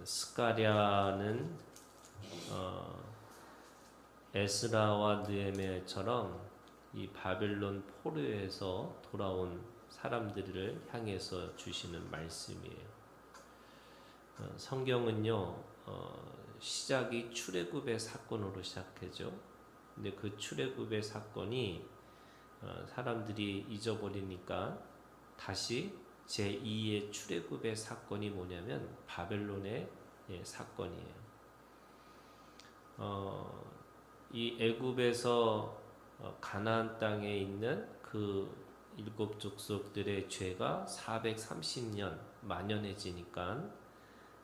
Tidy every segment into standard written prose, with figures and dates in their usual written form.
스가랴는 에스라와 느헤미야처럼 이 바벨론 포로에서 돌아온 사람들을 향해서 주시는 말씀이에요. 성경은요, 시작이 출애굽의 사건으로 시작하죠. 근데 그 출애굽의 사건이 사람들이 잊어버리니까 다시 제2의 출애굽의 사건이 뭐냐면 바벨론의 사건이에요. 이 애굽에서 가나안 땅에 있는 그 일곱 족속들의 죄가 430년 만연해지니까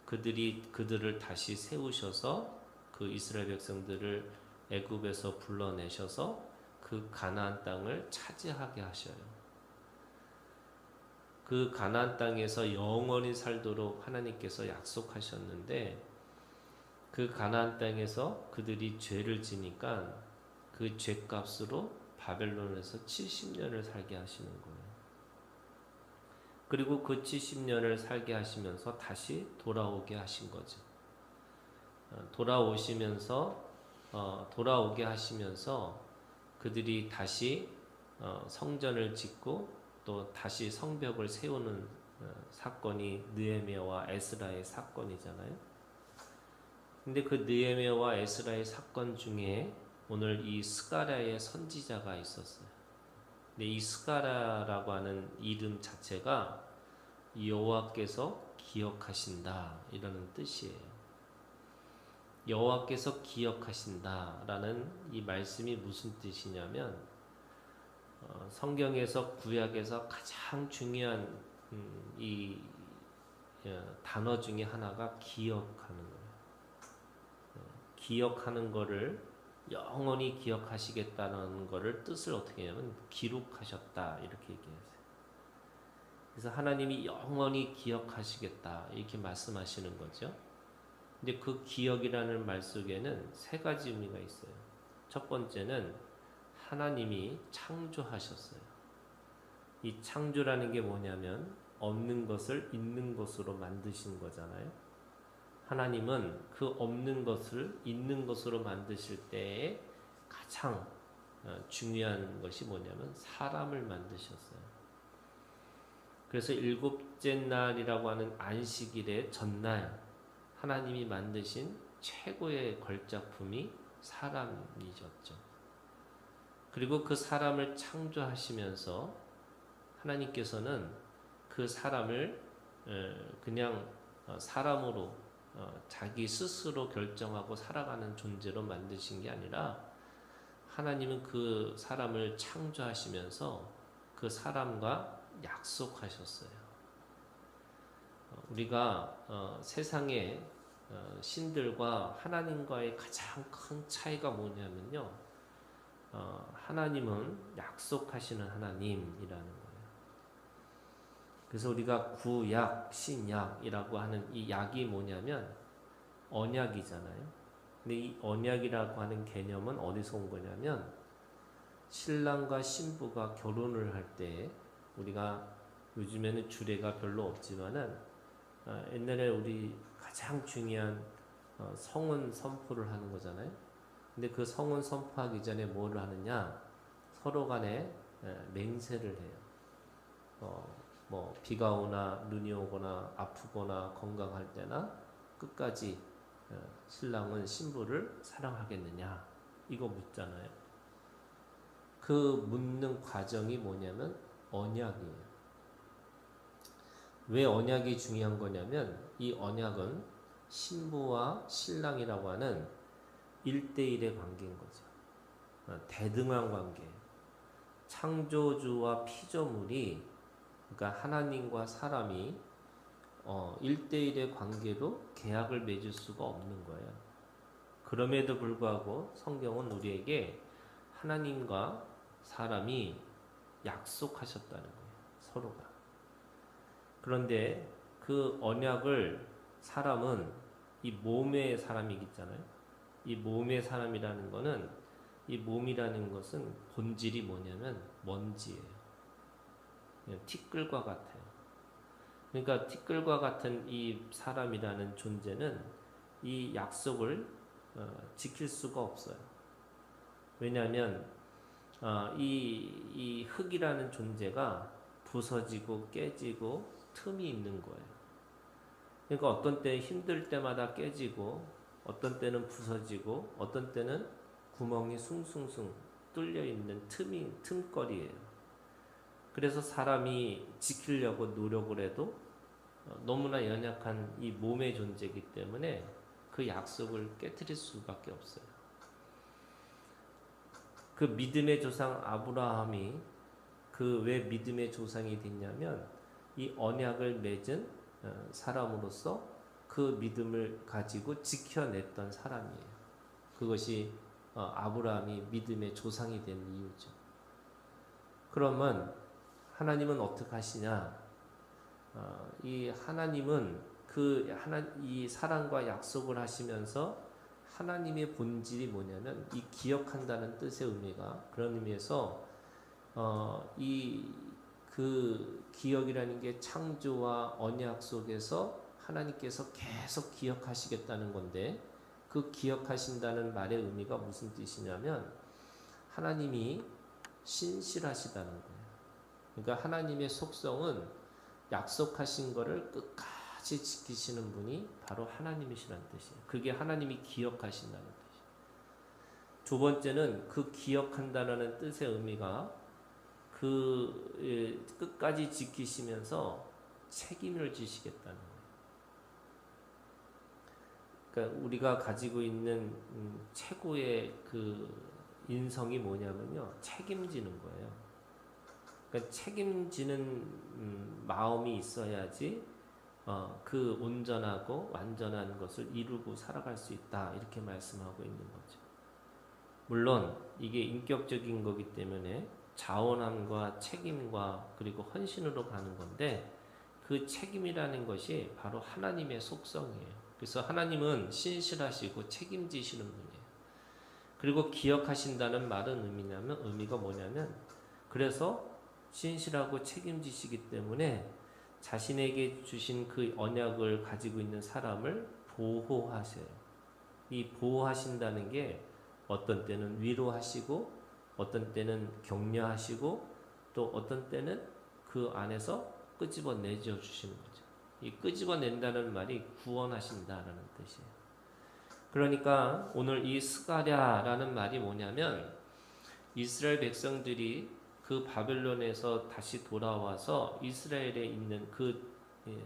그들을 다시 세우셔서 그 이스라엘 백성들을 애굽에서 불러내셔서 그 가나안 땅을 차지하게 하셔요. 그 가나안 땅에서 영원히 살도록 하나님께서 약속하셨는데 그 가나안 땅에서 그들이 죄를 지니까 그 죄값으로 바벨론에서 70년을 살게 하시는 거예요. 그리고 그 70년을 살게 하시면서 다시 돌아오게 하신 거죠. 돌아오게 하시면서 그들이 다시 성전을 짓고 또 다시 성벽을 세우는 사건이 느헤미야와 에스라의 사건이잖아요. 근데 그 느헤미야와 에스라의 사건 중에 오늘 이 스가랴의 선지자가 있었어요. 근데 이 스가랴라고 하는 이름 자체가 여호와께서 기억하신다 이라는 뜻이에요. 여호와께서 기억하신다라는 이 말씀이 무슨 뜻이냐면 성경에서 구약에서 가장 중요한 이 단어 중에 하나가 기억하는 거예요. 기억하는 거를 영원히 기억하시겠다는 거를 뜻을 어떻게 하냐면 기록하셨다 이렇게 얘기했어요. 그래서 하나님이 영원히 기억하시겠다 이렇게 말씀하시는 거죠. 근데 그 기억이라는 말 속에는 세 가지 의미가 있어요. 첫 번째는 하나님이 창조하셨어요. 이 창조라는 게 뭐냐면 없는 것을 있는 것으로 만드신 거잖아요. 하나님은 그 없는 것을 있는 것으로 만드실 때에 가장 중요한 것이 뭐냐면 사람을 만드셨어요. 그래서 일곱째 날이라고 하는 안식일의 전날 하나님이 만드신 최고의 걸작품이 사람이셨죠. 그리고 그 사람을 창조하시면서 하나님께서는 그 사람을 그냥 사람으로 자기 스스로 결정하고 살아가는 존재로 만드신 게 아니라 하나님은 그 사람을 창조하시면서 그 사람과 약속하셨어요. 우리가 세상의 신들과 하나님과의 가장 큰 차이가 뭐냐면요, 하나님은 약속하시는 하나님이라는 거예요. 그래서 우리가 구약, 신약이라고 하는 이 약이 뭐냐면 언약이잖아요. 근데 이 언약이라고 하는 개념은 어디서 온 거냐면 신랑과 신부가 결혼을 할 때 우리가 요즘에는 주례가 별로 없지만은 옛날에 우리 가장 중요한 성은 선포를 하는 거잖아요. 근데 그 성은 선포하기 전에 뭐를 하느냐? 서로 간에 맹세를 해요. 뭐 비가 오나 눈이 오거나 아프거나 건강할 때나 끝까지 신랑은 신부를 사랑하겠느냐 이거 묻잖아요. 그 묻는 과정이 뭐냐면 언약이에요. 왜 언약이 중요한 거냐면 이 언약은 신부와 신랑이라고 하는 1대1의 관계인 거죠. 대등한 관계. 창조주와 피조물이 그러니까 하나님과 사람이 1대1의 관계로 계약을 맺을 수가 없는 거예요. 그럼에도 불구하고 성경은 우리에게 하나님과 사람이 약속하셨다는 거예요. 서로가. 그런데 그 언약을 사람은 이 몸의 사람이겠잖아요. 이 몸의 사람이라는 거는 이 몸이라는 것은 본질이 뭐냐면 먼지예요. 그냥 티끌과 같아요. 그러니까 티끌과 같은 이 사람이라는 존재는 이 약속을 지킬 수가 없어요. 왜냐하면 이 흙이라는 존재가 부서지고 깨지고 틈이 있는 거예요. 그러니까 어떤 때 힘들 때마다 깨지고 어떤 때는 부서지고 어떤 때는 구멍이 숭숭숭 뚫려 있는 틈거리예요. 그래서 사람이 지키려고 노력을 해도 너무나 연약한 이 몸의 존재이기 때문에 그 약속을 깨트릴 수밖에 없어요. 그 믿음의 조상 아브라함이 그 왜 믿음의 조상이 됐냐면 이 언약을 맺은 사람으로서 그 믿음을 가지고 지켜냈던 사람이에요. 그것이 아브라함이 믿음의 조상이 된 이유죠. 그러면 하나님은 어떻게 하시냐? 이 하나님은 이 사랑과 약속을 하시면서 하나님의 본질이 뭐냐면 이 기억한다는 뜻의 의미가 그런 의미에서 그 기억이라는 게 창조와 언약 속에서 하나님께서 계속 기억하시겠다는 건데 그 기억하신다는 말의 의미가 무슨 뜻이냐면 하나님이 신실하시다는 거예요. 그러니까 하나님의 속성은 약속하신 거를 끝까지 지키시는 분이 바로 하나님이시라는 뜻이에요. 그게 하나님이 기억하신다는 뜻이에요. 두 번째는 그 기억한다는 뜻의 의미가 끝까지 지키시면서 책임을 지시겠다는 거예요. 그러니까 우리가 가지고 있는 최고의 그 인성이 뭐냐면요, 책임지는 거예요. 그러니까 책임지는 마음이 있어야지 그 온전하고 완전한 것을 이루고 살아갈 수 있다, 이렇게 말씀하고 있는 거죠. 물론 이게 인격적인 거기 때문에 자원함과 책임과 그리고 헌신으로 가는 건데 그 책임이라는 것이 바로 하나님의 속성이에요. 그래서 하나님은 신실하시고 책임지시는 분이에요. 그리고 기억하신다는 말은 의미가 뭐냐면 그래서 신실하고 책임지시기 때문에 자신에게 주신 그 언약을 가지고 있는 사람을 보호하세요. 이 보호하신다는 게 어떤 때는 위로하시고 어떤 때는 격려하시고 또 어떤 때는 그 안에서 끄집어내줘 주시는 거죠. 이 끄집어낸다는 말이 구원하신다라는 뜻이에요. 그러니까 오늘 이 스가랴라는 말이 뭐냐면 이스라엘 백성들이 그 바벨론에서 다시 돌아와서 이스라엘에 있는 그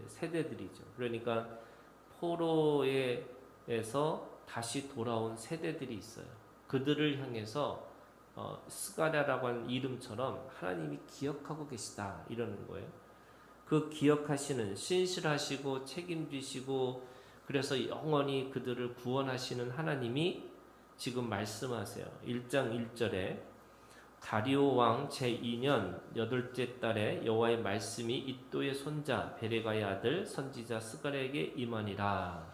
세대들이죠. 그러니까 포로에서 다시 돌아온 세대들이 있어요. 그들을 향해서 스가랴라고 하는 이름처럼 하나님이 기억하고 계시다 이러는 거예요. 그 기억하시는 신실하시고 책임지시고 그래서 영원히 그들을 구원하시는 하나님이 지금 말씀하세요. 1장 1절에 다리오 왕 제2년 8째 달에 여호와의 말씀이 id도의 손자 베레가의 아들 선지자 스가랴에게 임하니라.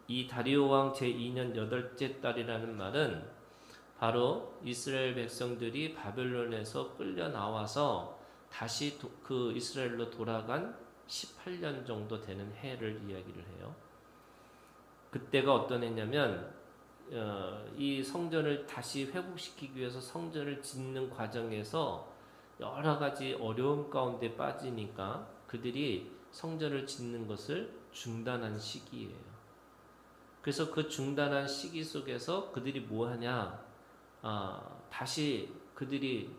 이 다리오 왕 제2년 8째 달이라는 말은 바로 이스라엘 백성들이 바벨론에서 끌려 나와서 다시 그 이스라엘로 돌아간 18년 정도 되는 해를 이야기를 해요. 그때가 어떤 해냐면 이 성전을 다시 회복시키기 위해서 성전을 짓는 과정에서 여러 가지 어려움 가운데 빠지니까 그들이 성전을 짓는 것을 중단한 시기예요. 그래서 그 중단한 시기 속에서 그들이 뭐 하냐? 다시 그들이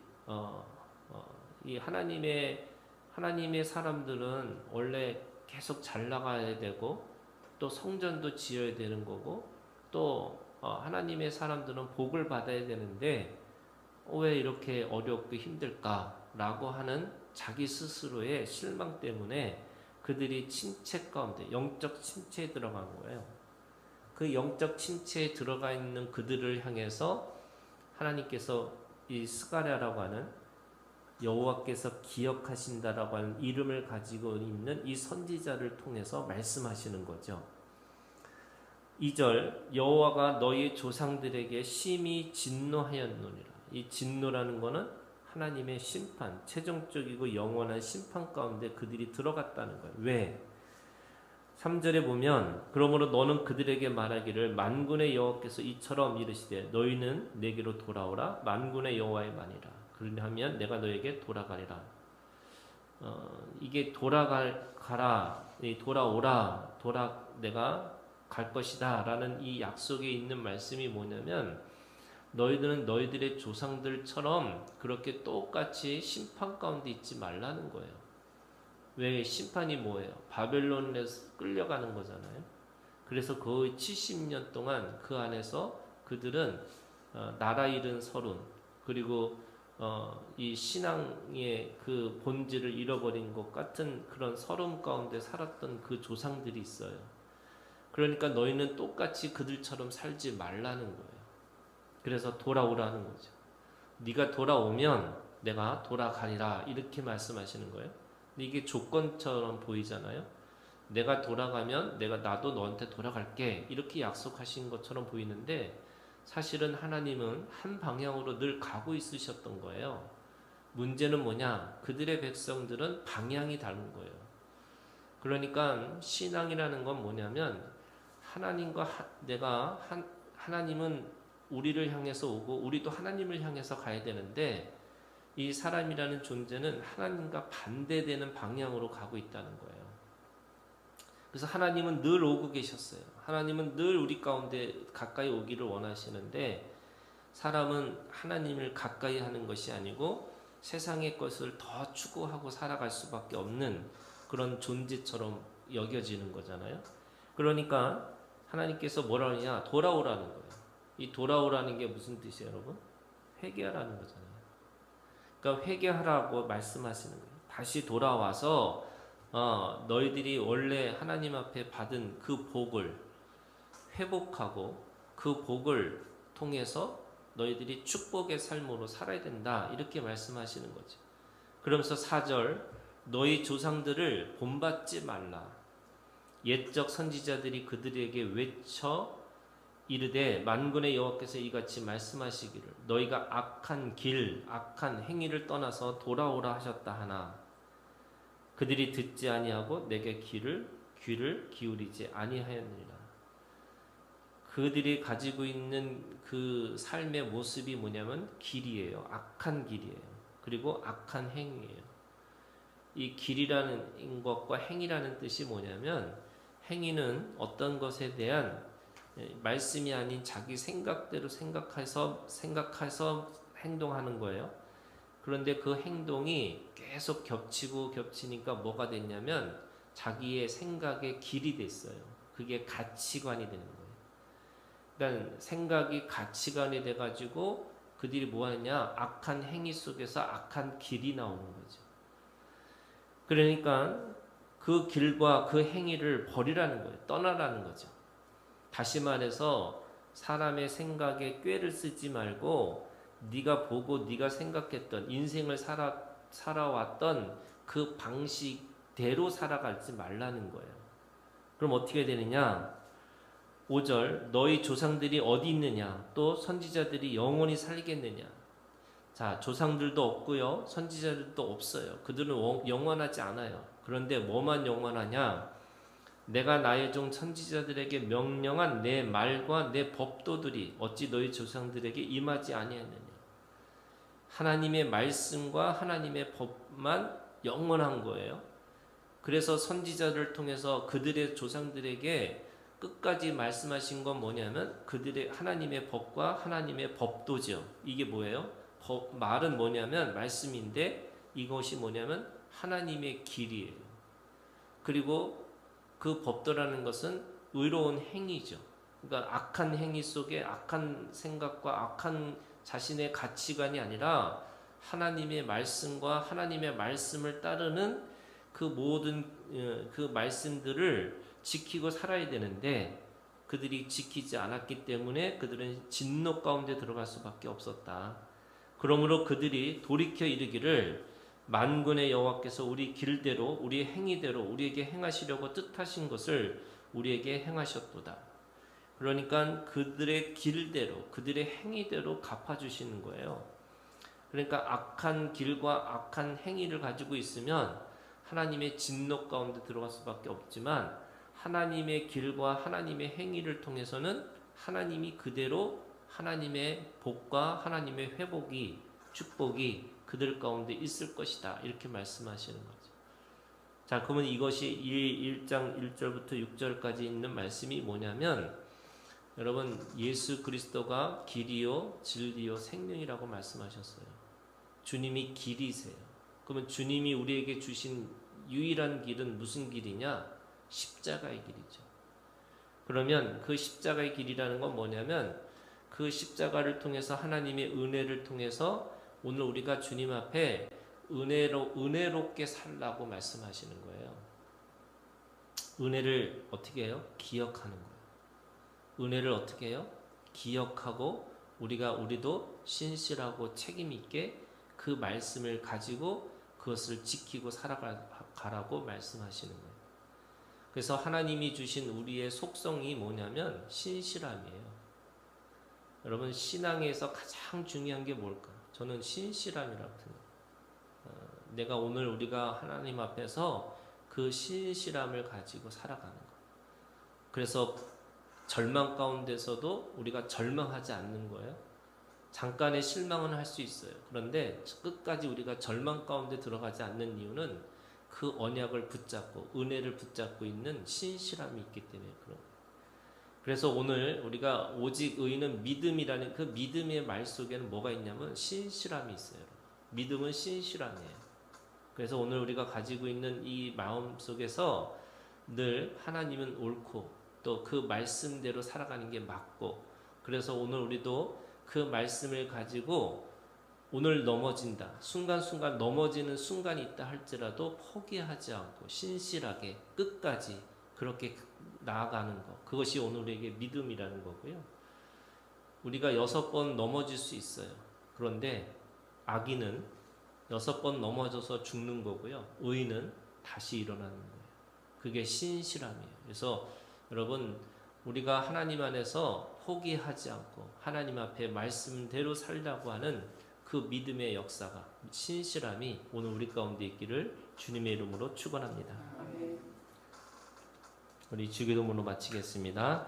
이 하나님의 사람들은 원래 계속 잘 나가야 되고 또 성전도 지어야 되는 거고 또 하나님의 사람들은 복을 받아야 되는데 왜 이렇게 어렵고 힘들까라고 하는 자기 스스로의 실망 때문에 그들이 침체 가운데 영적 침체에 들어간 거예요. 그 영적 침체에 들어가 있는 그들을 향해서 하나님께서 이 스가랴라고 하는 여호와께서 기억하신다라고 하는 이름을 가지고 있는 이 선지자를 통해서 말씀하시는 거죠. 2절 여호와가 너희 조상들에게 심히 진노하였느니라. 이 진노라는 거는 하나님의 심판, 최종적이고 영원한 심판 가운데 그들이 들어갔다는 거예요. 왜? 3절에 보면 그러므로 너는 그들에게 말하기를 만군의 여호와께서 이처럼 이르시되 너희는 내게로 돌아오라 만군의 여호와의 말이라 그러하면 내가 너에게 돌아가리라. 이게 돌아가라, 돌아오라, 내가 갈 것이다 라는 이 약속에 있는 말씀이 뭐냐면 너희들은 너희들의 조상들처럼 그렇게 똑같이 심판 가운데 있지 말라는 거예요. 왜? 심판이 뭐예요? 바벨론에서 끌려가는 거잖아요. 그래서 거의 70년 동안 그 안에서 그들은 나라 잃은 서름 그리고 이 신앙의 그 본질을 잃어버린 것 같은 그런 서름 가운데 살았던 그 조상들이 있어요. 그러니까 너희는 똑같이 그들처럼 살지 말라는 거예요. 그래서 돌아오라는 거죠. 네가 돌아오면 내가 돌아가리라 이렇게 말씀하시는 거예요. 근데 이게 조건처럼 보이잖아요. 내가 돌아가면 나도 너한테 돌아갈게 이렇게 약속하신 것처럼 보이는데 사실은 하나님은 한 방향으로 늘 가고 있으셨던 거예요. 문제는 뭐냐? 그들의 백성들은 방향이 다른 거예요. 그러니까 신앙이라는 건 뭐냐면 하나님과 하나님은 우리를 향해서 오고 우리도 하나님을 향해서 가야 되는데 이 사람이라는 존재는 하나님과 반대되는 방향으로 가고 있다는 거예요. 그래서 하나님은 늘 오고 계셨어요. 하나님은 늘 우리 가운데 가까이 오기를 원하시는데 사람은 하나님을 가까이 하는 것이 아니고 세상의 것을 더 추구하고 살아갈 수밖에 없는 그런 존재처럼 여겨지는 거잖아요. 그러니까 하나님께서 뭐라 하느냐? 돌아오라는 거예요. 이 돌아오라는 게 무슨 뜻이에요, 여러분? 회개하라는 거잖아요. 그러니까 회개하라고 말씀하시는 거예요. 다시 돌아와서 너희들이 원래 하나님 앞에 받은 그 복을 회복하고 그 복을 통해서 너희들이 축복의 삶으로 살아야 된다. 이렇게 말씀하시는 거죠. 그러면서 4절 너희 조상들을 본받지 말라. 옛적 선지자들이 그들에게 외쳐 이르되 만군의 여호와께서 이같이 말씀하시기를 너희가 악한 길 악한 행위를 떠나서 돌아오라 하셨다 하나 그들이 듣지 아니하고 내게 귀를 기울이지 아니하였느니라. 그들이 가지고 있는 그 삶의 모습이 뭐냐면 길이에요. 악한 길이에요. 그리고 악한 행위예요. 이 길이라는 것과 행위라는 뜻이 뭐냐면 행위는 어떤 것에 대한 말씀이 아닌 자기 생각대로 생각해서 행동하는 거예요. 그런데 그 행동이 계속 겹치니까 뭐가 됐냐면 자기의 생각의 길이 됐어요. 그게 가치관이 되는 거예요. 그러니까 생각이 가치관이 돼가지고 그들이 뭐하냐? 악한 행위 속에서 악한 길이 나오는 거죠. 그러니까 그 길과 그 행위를 버리라는 거예요. 떠나라는 거죠. 다시 말해서 사람의 생각에 꾀를 쓰지 말고 네가 보고 네가 생각했던 인생을 살아왔던 그 방식대로 살아가지 말라는 거예요. 그럼 어떻게 되느냐? 5절 너희 조상들이 어디 있느냐? 또 선지자들이 영원히 살겠느냐? 자, 조상들도 없고요. 선지자들도 없어요. 그들은 영원하지 않아요. 그런데 뭐만 영원하냐? 내가 나의 종 선지자들에게 명령한 내 말과 내 법도들이 어찌 너희 조상들에게 임하지 아니하느냐. 하나님의 말씀과 하나님의 법만 영원한 거예요. 그래서 선지자를 통해서 그들의 조상들에게 끝까지 말씀하신 건 뭐냐면 그들의 하나님의 법과 하나님의 법도죠. 이게 뭐예요? 말은 뭐냐면 말씀인데 이것이 뭐냐면 하나님의 길이에요. 그리고 그 법도라는 것은 의로운 행위죠. 그러니까 악한 행위 속에 악한 생각과 악한 자신의 가치관이 아니라 하나님의 말씀과 하나님의 말씀을 따르는 그 모든 그 말씀들을 지키고 살아야 되는데 그들이 지키지 않았기 때문에 그들은 진노 가운데 들어갈 수밖에 없었다. 그러므로 그들이 돌이켜 이르기를 만군의 여호와께서 우리 길대로 우리 행위대로 우리에게 행하시려고 뜻하신 것을 우리에게 행하셨도다. 그러니까 그들의 길대로 그들의 행위대로 갚아주시는 거예요. 그러니까 악한 길과 악한 행위를 가지고 있으면 하나님의 진노 가운데 들어갈 수밖에 없지만 하나님의 길과 하나님의 행위를 통해서는 하나님이 그대로 하나님의 복과 하나님의 회복이 축복이 그들 가운데 있을 것이다. 이렇게 말씀하시는 거죠. 자, 그러면 이것이 1장 1절부터 6절까지 있는 말씀이 뭐냐면 여러분 예수 그리스도가 길이요 진리요 생명이라고 말씀하셨어요. 주님이 길이세요. 그러면 주님이 우리에게 주신 유일한 길은 무슨 길이냐? 십자가의 길이죠. 그러면 그 십자가의 길이라는 건 뭐냐면 그 십자가를 통해서 하나님의 은혜를 통해서 오늘 우리가 주님 앞에 은혜롭게 살라고 말씀하시는 거예요. 은혜를 어떻게 해요? 기억하는 거예요. 은혜를 어떻게 해요? 기억하고 우리도 신실하고 책임 있게 그 말씀을 가지고 그것을 지키고 살아가라고 말씀하시는 거예요. 그래서 하나님이 주신 우리의 속성이 뭐냐면 신실함이에요. 여러분 신앙에서 가장 중요한 게 뭘까? 저는 신실함이라고 생각해요. 내가 오늘 우리가 하나님 앞에서 그 신실함을 가지고 살아가는 거. 그래서 절망 가운데서도 우리가 절망하지 않는 거예요. 잠깐의 실망은 할 수 있어요. 그런데 끝까지 우리가 절망 가운데 들어가지 않는 이유는 그 언약을 붙잡고 은혜를 붙잡고 있는 신실함이 있기 때문에 그런 거예요. 그래서 오늘 우리가 오직 의인은 믿음이라는 그 믿음의 말 속에는 뭐가 있냐면 신실함이 있어요. 믿음은 신실함이에요. 그래서 오늘 우리가 가지고 있는 이 마음 속에서 늘 하나님은 옳고 또 그 말씀대로 살아가는 게 맞고 그래서 오늘 우리도 그 말씀을 가지고 오늘 넘어진다. 순간순간 넘어지는 순간이 있다 할지라도 포기하지 않고 신실하게 끝까지 그렇게 나아가는 것. 그것이 오늘 우리에게 믿음이라는 거고요. 우리가 6번 넘어질 수 있어요. 그런데 악인은 6번 넘어져서 죽는 거고요. 의인은 다시 일어나는 거예요. 그게 신실함이에요. 그래서 여러분 우리가 하나님 안에서 포기하지 않고 하나님 앞에 말씀대로 살려고 하는 그 믿음의 역사가 신실함이 오늘 우리 가운데 있기를 주님의 이름으로 축원합니다. 우리 주기도문으로 마치겠습니다.